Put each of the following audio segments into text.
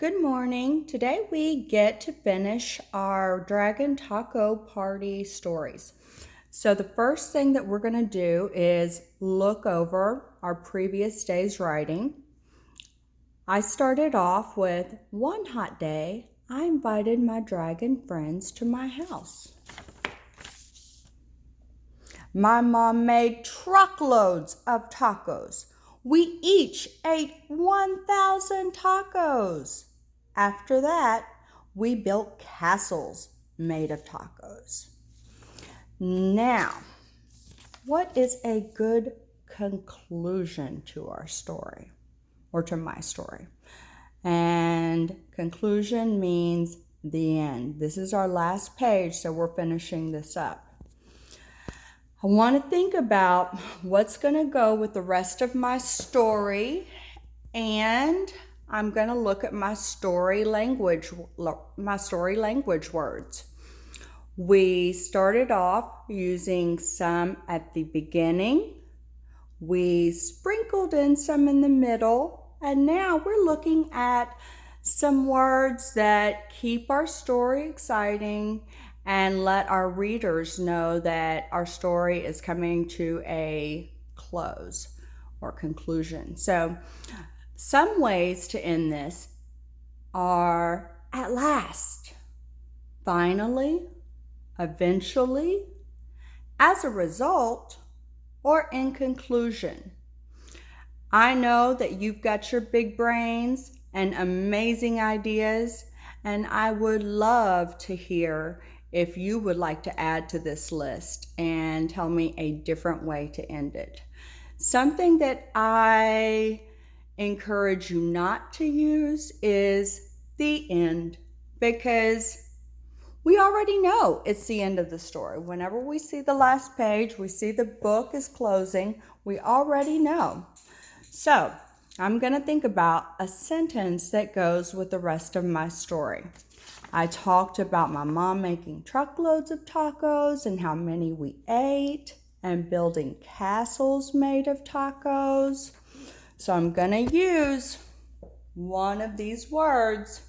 Good morning. Today we get to finish our Dragon Taco Party stories. So the first thing that we're going to do is look over our previous day's writing. I started off with one hot day, I invited my dragon friends to my house. My mom made truckloads of tacos. We each ate 1,000 tacos. After that, we built castles made of tacos. Now, what is a good conclusion to our story, or to my story? And conclusion means the end. This is our last page, so we're finishing this up. I want to think about what's going to go with the rest of my story, and I'm going to look at my story language words. We started off using some at the beginning. We sprinkled in some in the middle, and now we're looking at some words that keep our story exciting and let our readers know that our story is coming to a close or conclusion. So some ways to end this are at last, finally, eventually, as a result, or in conclusion. I know that you've got your big brains and amazing ideas, and I would love to hear if you would like to add to this list and tell me a different way to end it. Something that I encourage you not to use is the end, because we already know it's the end of the story. Whenever we see the last page, we see the book is closing, we already know. So I'm going to think about a sentence that goes with the rest of my story. I talked about my mom making truckloads of tacos and how many we ate and building castles made of tacos. So I'm going to use one of these words,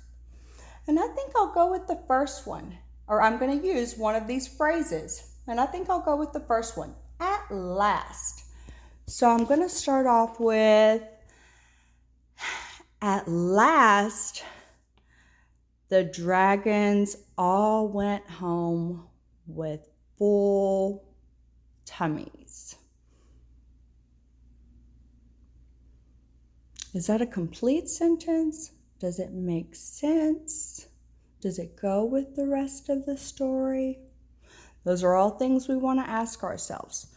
and I think I'll go with the first one. Or I'm going to use one of these phrases, and I think I'll go with the first one, at last. So I'm going to start off with, at last, the dragons all went home with full tummies. Is that a complete sentence? Does it make sense? Does it go with the rest of the story? Those are all things we want to ask ourselves.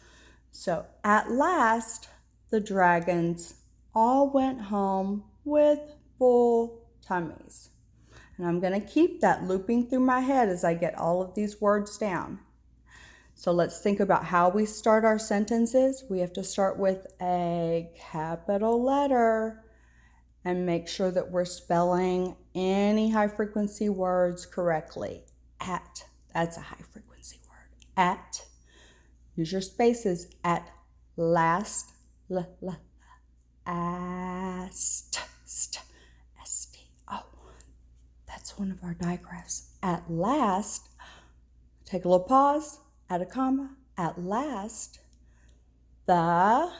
So, at last, the dragons all went home with full tummies. And I'm going to keep that looping through my head as I get all of these words down. So let's think about how we start our sentences. We have to start with a capital letter and make sure that we're spelling any high frequency words correctly. At, that's a high frequency word. At, use your spaces. At last, ast, st, st. Oh, that's one of our digraphs. At last, take a little pause, add a comma. At last, the high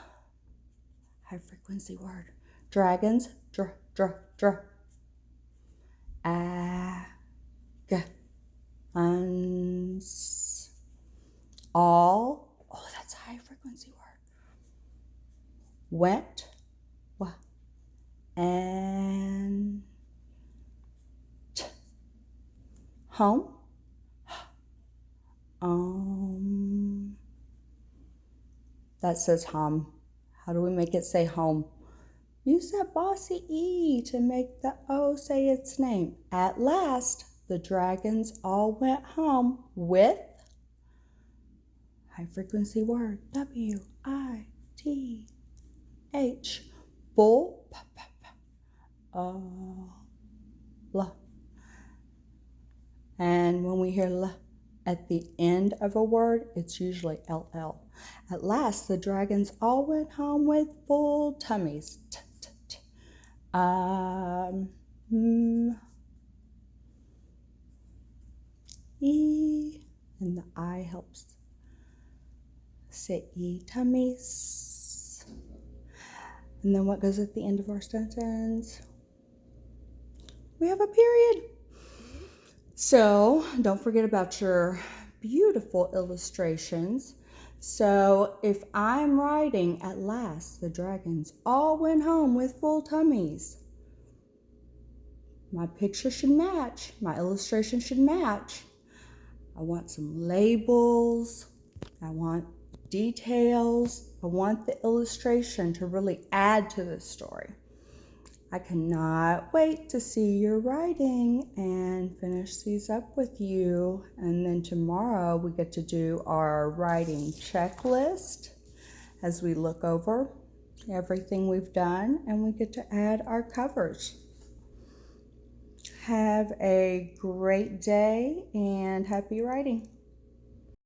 frequency word. Dragons, uns, all, oh, that's a high frequency word. Went, and home, that says hum. How do we make it say home? Use that bossy E to make the O say its name. At last, the dragons all went home with high frequency word. W-I-T-H. Full. L. And when we hear L at the end of a word, it's usually LL. At last, the dragons all went home with full tummies. I helps sit ye tummies. And then what goes at the end of our sentence? We have a period. So don't forget about your beautiful illustrations. So if I'm writing, at last the dragons all went home with full tummies, my picture should match, my illustration should match. I want some labels, I want details, I want the illustration to really add to the story. I cannot wait to see your writing and finish these up with you. And then tomorrow we get to do our writing checklist as we look over everything we've done, and we get to add our covers. Have a great day and happy writing.